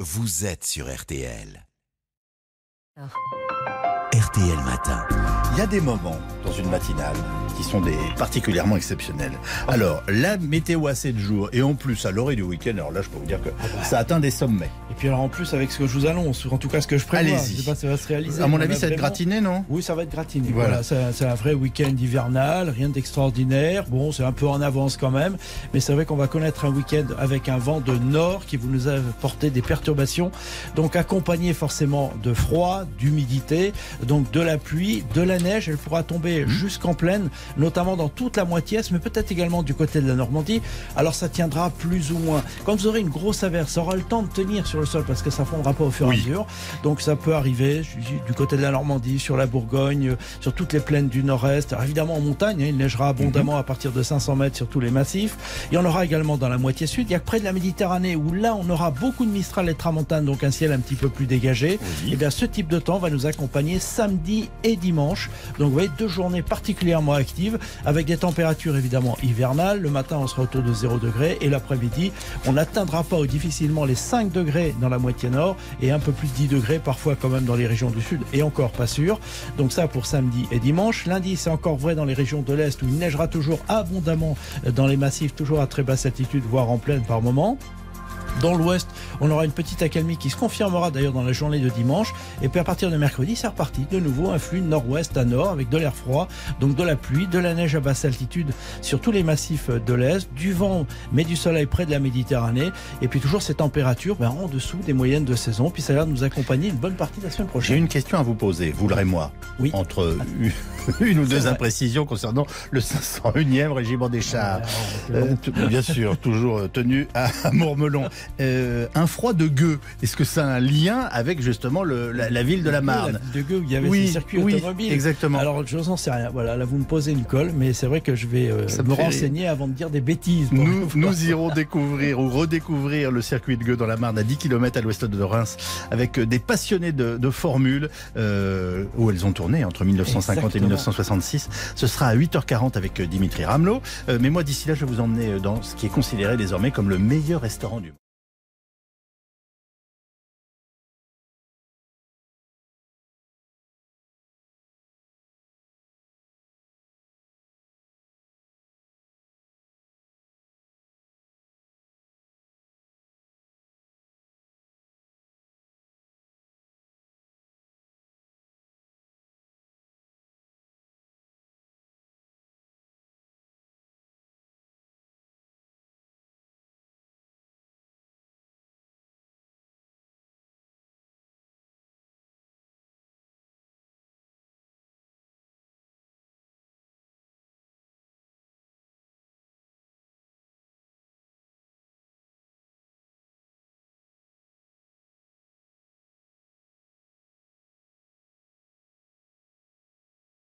vous êtes sur RTL. Alors. RTL Matin. Il y a des moments dans une matinale qui sont particulièrement exceptionnels. Alors, la météo à 7 jours et en plus à l'orée du week-end, alors là je peux vous dire que ça atteint des sommets. Et puis alors en plus avec ce que je vous annonce, ou en tout cas ce que je prévois, Allez-y. je ne sais pas si ça va se réaliser. À mon avis ça va être gratiné, non ? Oui, ça va être gratiné. Voilà. C'est un vrai week-end hivernal, rien d'extraordinaire. Bon, c'est un peu en avance quand même, mais c'est vrai qu'on va connaître un week-end avec un vent de nord qui nous a apporté des perturbations, donc accompagné forcément de froid, d'humidité, donc de la pluie, de la neige. Elle pourra tomber jusqu'en plaine, notamment dans toute la moitié est, mais peut-être également du côté de la Normandie. Alors ça tiendra plus ou moins. Quand vous aurez une grosse averse, ça aura le temps de tenir sur le sol parce que ça fondra pas au fur et à mesure. Donc ça peut arriver du côté de la Normandie, sur la Bourgogne, sur toutes les plaines du nord-est. Alors évidemment en montagne, il neigera abondamment à partir de 500 mètres sur tous les massifs. Il y en aura également dans la moitié sud. Il y a que près de la Méditerranée où là on aura beaucoup de Mistral et Tramontane, donc un ciel un petit peu plus dégagé. Et bien ce type de temps va nous accompagner samedi et dimanche. Donc vous voyez, 2 journées particulièrement actives avec des températures évidemment hivernales. Le matin on sera autour de 0 degré et l'après-midi on n'atteindra pas ou difficilement les 5 degrés dans la moitié nord et un peu plus de 10 degrés parfois quand même dans les régions du sud et encore pas sûr. Donc ça pour samedi et dimanche. Lundi c'est encore vrai dans les régions de l'Est où il neigera toujours abondamment dans les massifs, toujours à très basse altitude, voire en plaine par moment. Dans l'ouest, on aura une petite accalmie qui se confirmera d'ailleurs dans la journée de dimanche. Et puis à partir de mercredi, c'est reparti. De nouveau, un flux nord-ouest à nord avec de l'air froid, donc de la pluie, de la neige à basse altitude sur tous les massifs de l'Est, du vent mais du soleil près de la Méditerranée. Et puis toujours ces températures en dessous des moyennes de saison. Puis ça a l'air de nous accompagner une bonne partie de la semaine prochaine. J'ai une question à vous poser, vous et moi. Oui. Entre une ou deux imprécisions concernant le 501e régiment des chars. Bien sûr, toujours tenu à Mourmelon. Un froid de Gueux, est-ce que ça a un lien avec justement la ville de la Marne ? La ville de Gueux où il y avait ces circuits automobiles. Exactement. Alors je n'en sais rien. Voilà, là vous me posez une colle, mais c'est vrai que je vais me renseigner avant de dire des bêtises. Nous irons découvrir ou redécouvrir le circuit de Gueux dans la Marne à 10 km à l'ouest de Reims avec des passionnés de Formule où elles ont tourné entre 1950 et 1966. Ce sera à 8h40 avec Dimitri Ramelot. Mais moi d'ici là je vais vous emmener dans ce qui est considéré désormais comme le meilleur restaurant du monde.